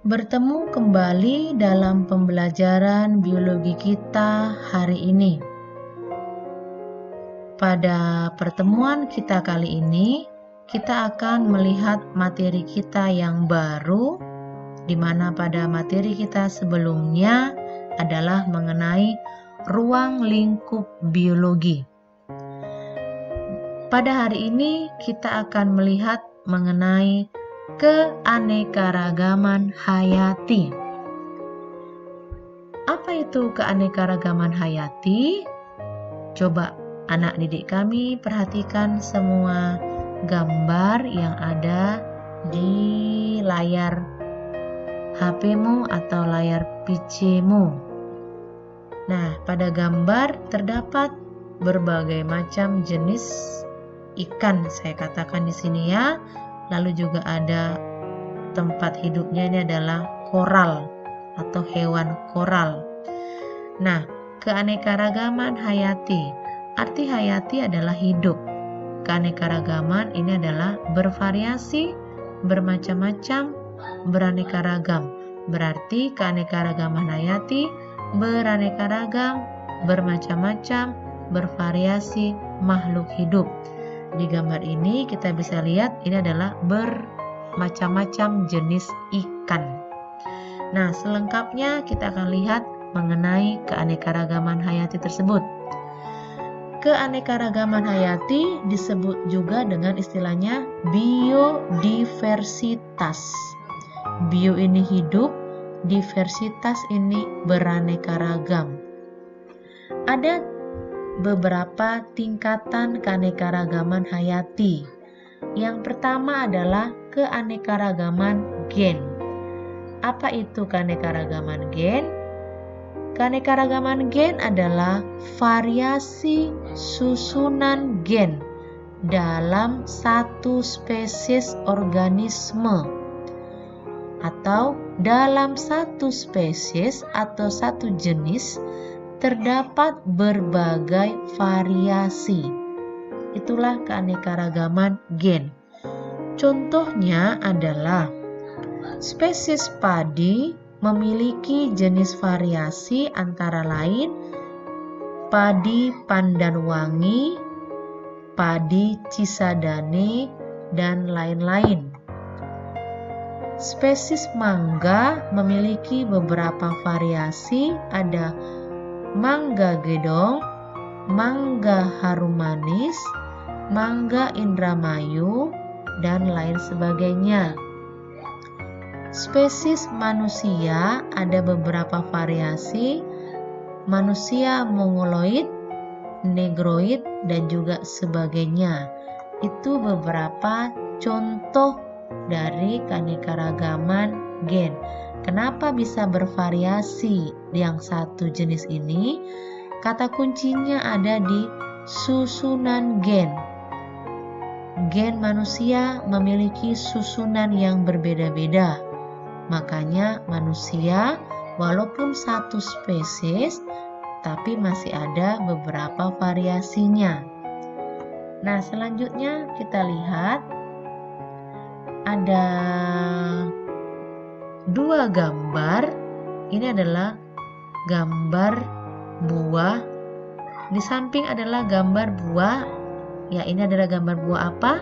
Bertemu kembali dalam pembelajaran biologi kita hari ini. Pada pertemuan kita kali ini, kita akan melihat materi kita yang baru, di mana pada materi kita sebelumnya adalah mengenai ruang lingkup biologi. Pada hari ini, kita akan melihat mengenai keanekaragaman hayati. Apa itu keanekaragaman hayati? Coba anak didik kami perhatikan semua gambar yang ada di layar HP-mu atau layar PC-mu. Nah, pada gambar terdapat berbagai macam jenis ikan, saya katakan di sini ya. Lalu juga ada tempat hidupnya, ini adalah koral atau hewan koral. Nah, keanekaragaman hayati. Arti hayati adalah hidup. Keanekaragaman ini adalah bervariasi, bermacam-macam, beraneka ragam. Berarti keanekaragaman hayati beraneka ragam, bermacam-macam, bervariasi makhluk hidup. Di gambar ini kita bisa lihat ini adalah bermacam-macam jenis ikan. Nah, selengkapnya kita akan lihat mengenai keanekaragaman hayati tersebut. Keanekaragaman hayati disebut juga dengan istilahnya biodiversitas. Bio ini hidup, diversitas ini beraneka ragam. Ada beberapa tingkatan keanekaragaman hayati. Yang pertama adalah keanekaragaman gen. Apa itu keanekaragaman gen? Keanekaragaman gen adalah variasi susunan gen dalam satu spesies organisme atau dalam satu spesies atau satu jenis terdapat berbagai variasi. Itulah keanekaragaman gen. Contohnya adalah spesies padi memiliki jenis variasi antara lain padi pandanwangi, padi cisadane, dan lain-lain. Spesies mangga memiliki beberapa variasi, ada mangga gedong, mangga harum manis, mangga indramayu, dan lain sebagainya. Spesies manusia ada beberapa variasi, manusia mongoloid, negroid, dan juga sebagainya. Itu beberapa contoh dari keanekaragaman gen. Kenapa bisa bervariasi yang satu jenis ini? Kata kuncinya ada di susunan gen. Gen manusia memiliki susunan yang berbeda-beda. Makanya manusia walaupun satu spesies, tapi masih ada beberapa variasinya. Nah, selanjutnya kita lihat ada dua gambar. Ini adalah gambar buah. Di samping adalah gambar buah. Ya, ini adalah gambar buah apa?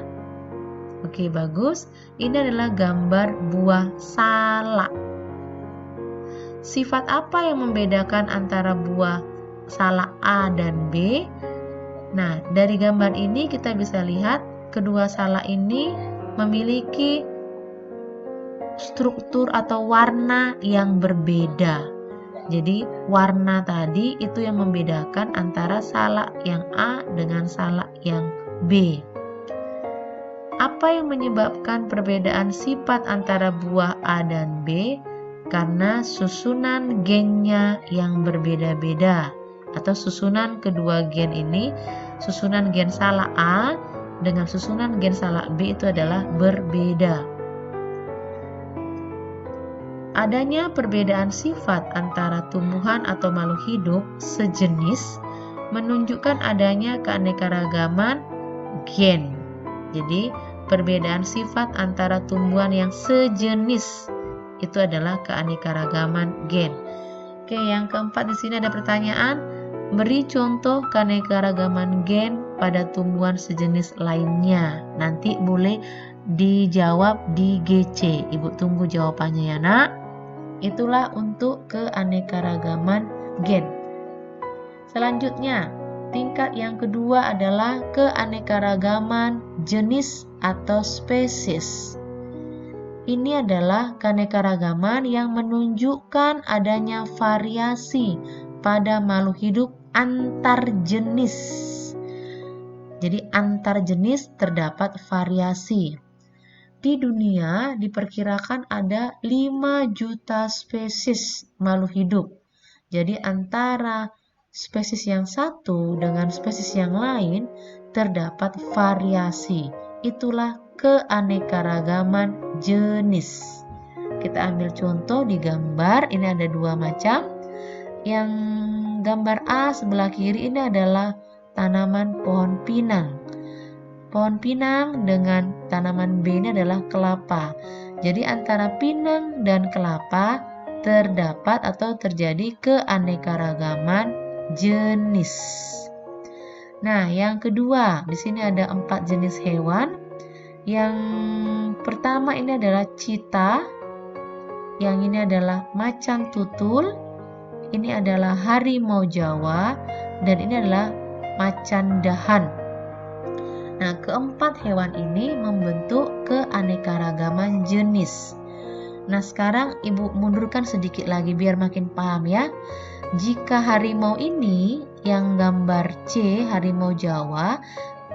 Oke, bagus. Ini adalah gambar buah salak. Sifat apa yang membedakan antara buah salak A dan B? Nah, dari gambar ini kita bisa lihat kedua salak ini memiliki struktur atau warna yang berbeda. Jadi warna tadi itu yang membedakan antara salak yang A dengan salak yang B. Apa yang menyebabkan perbedaan sifat antara buah A dan B? Karena susunan gennya yang berbeda-beda, atau susunan kedua gen ini, susunan gen salak A dengan susunan gen salak B itu adalah berbeda. Adanya perbedaan sifat antara tumbuhan atau makhluk hidup sejenis menunjukkan adanya keanekaragaman Jadi, perbedaan sifat antara tumbuhan yang sejenis itu adalah keanekaragaman gen. Oke, yang keempat di sini ada pertanyaan, beri contoh keanekaragaman gen pada tumbuhan sejenis lainnya. Nanti boleh dijawab di GC. Ibu tunggu jawabannya ya nak. Itulah untuk keanekaragaman gen. Selanjutnya, tingkat yang kedua adalah keanekaragaman jenis atau spesies. Ini adalah keanekaragaman yang menunjukkan adanya variasi pada makhluk hidup antar jenis. Jadi antar jenis terdapat variasi. Di dunia diperkirakan ada 5 juta spesies makhluk hidup. Jadi antara spesies yang satu dengan spesies yang lain terdapat variasi. Itulah keanekaragaman jenis. Kita ambil contoh di gambar. Ini ada 2 macam. Yang gambar A sebelah kiri ini adalah tanaman pohon pinang. Pohon pinang dengan tanaman B ini adalah kelapa. Jadi antara pinang dan kelapa terdapat atau terjadi keanekaragaman jenis. Nah, yang kedua, di sini ada 4 jenis hewan. Yang pertama ini adalah cheetah. Yang ini adalah macan tutul. Ini adalah harimau Jawa dan ini adalah macan dahan. Nah, keempat hewan ini membentuk keanekaragaman jenis. Nah, sekarang Ibu mundurkan sedikit lagi biar makin paham ya. Jika harimau ini yang gambar C, harimau Jawa,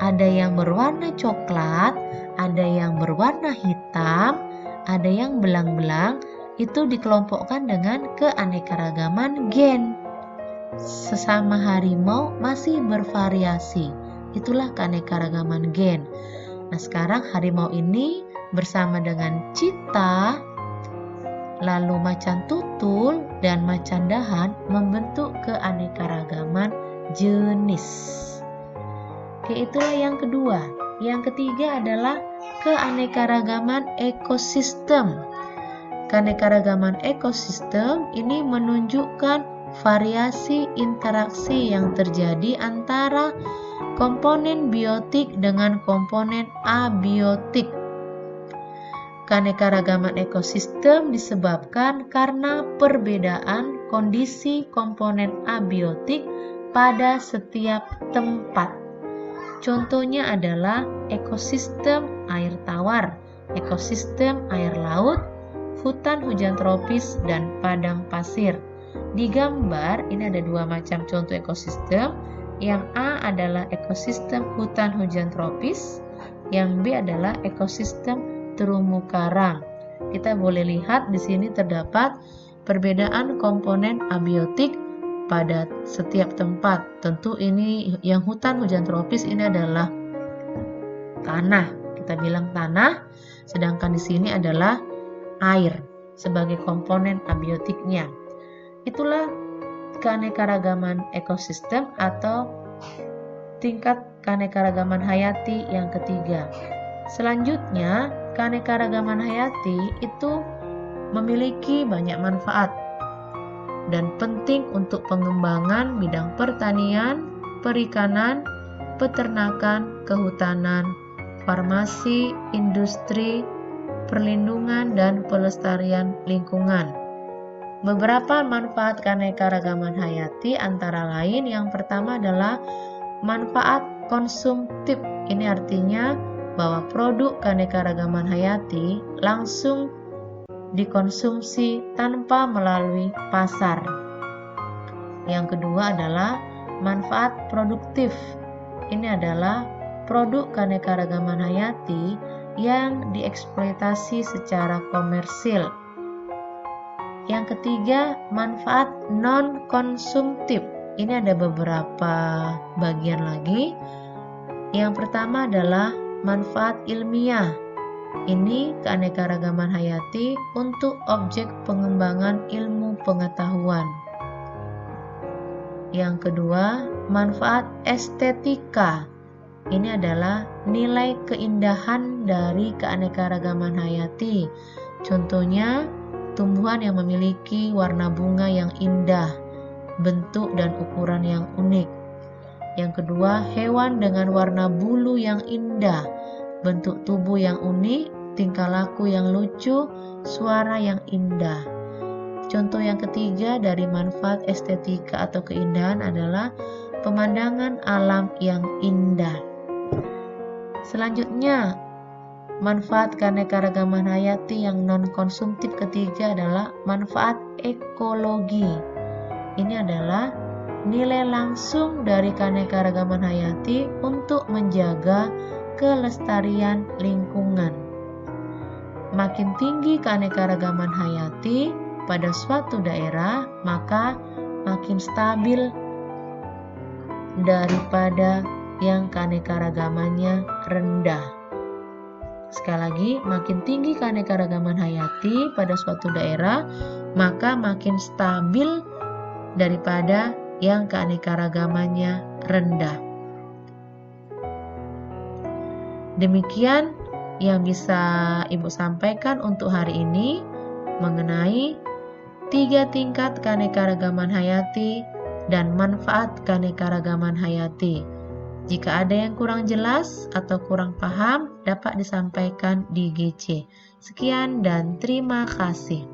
ada yang berwarna coklat, ada yang berwarna hitam, ada yang belang-belang, itu dikelompokkan dengan keanekaragaman gen. Sesama harimau masih bervariasi. Itulah keanekaragaman gen. Nah, sekarang harimau ini bersama dengan cheetah, lalu macan tutul dan macan dahan membentuk keanekaragaman jenis. Oke, itulah yang kedua. Yang ketiga adalah keanekaragaman ekosistem. Keanekaragaman ekosistem ini menunjukkan variasi interaksi yang terjadi antara komponen biotik dengan komponen abiotik. Keanekaragaman ekosistem disebabkan karena perbedaan kondisi komponen abiotik pada setiap tempat. Contohnya adalah ekosistem air tawar, ekosistem air laut, hutan hujan tropis, dan padang pasir. Di gambar ini ada 2 macam contoh ekosistem. Yang A adalah ekosistem hutan hujan tropis, yang B adalah ekosistem terumbu karang. Kita boleh lihat di sini terdapat perbedaan komponen abiotik pada setiap tempat. Tentu ini yang hutan hujan tropis ini adalah tanah. Kita bilang tanah, sedangkan di sini adalah air sebagai komponen abiotiknya. Itulah keanekaragaman ekosistem atau tingkat keanekaragaman hayati yang ketiga. Selanjutnya, keanekaragaman hayati itu memiliki banyak manfaat dan penting untuk pengembangan bidang pertanian, perikanan, peternakan, kehutanan, farmasi, industri, perlindungan, dan pelestarian lingkungan. Beberapa manfaat keanekaragaman hayati antara lain yang pertama adalah manfaat konsumtif. Ini artinya bahwa produk keanekaragaman hayati langsung dikonsumsi tanpa melalui pasar. Yang kedua adalah manfaat produktif. Ini adalah produk keanekaragaman hayati yang dieksploitasi secara komersil. Yang ketiga, manfaat non-konsumtif. Ini ada beberapa bagian lagi. Yang pertama adalah manfaat ilmiah. Ini keanekaragaman hayati untuk objek pengembangan ilmu pengetahuan. Yang kedua, manfaat estetika. Ini adalah nilai keindahan dari keanekaragaman hayati. Contohnya, tumbuhan yang memiliki warna bunga yang indah, bentuk dan ukuran yang unik. Yang kedua, hewan dengan warna bulu yang indah, bentuk tubuh yang unik, tingkah laku yang lucu, suara yang indah. Contoh yang ketiga dari manfaat estetika atau keindahan adalah pemandangan alam yang indah. Selanjutnya, manfaat keanekaragaman hayati yang non-konsumtif ketiga adalah manfaat ekologi. Ini adalah nilai langsung dari keanekaragaman hayati untuk menjaga kelestarian lingkungan. Makin tinggi keanekaragaman hayati pada suatu daerah, maka makin stabil daripada yang keanekaragamannya rendah. Sekali lagi, makin tinggi keanekaragaman hayati pada suatu daerah, maka makin stabil daripada yang keanekaragamannya rendah. Demikian yang bisa Ibu sampaikan untuk hari ini mengenai 3 tingkat keanekaragaman hayati dan manfaat keanekaragaman hayati. Jika ada yang kurang jelas atau kurang paham, dapat disampaikan di GC. Sekian dan terima kasih.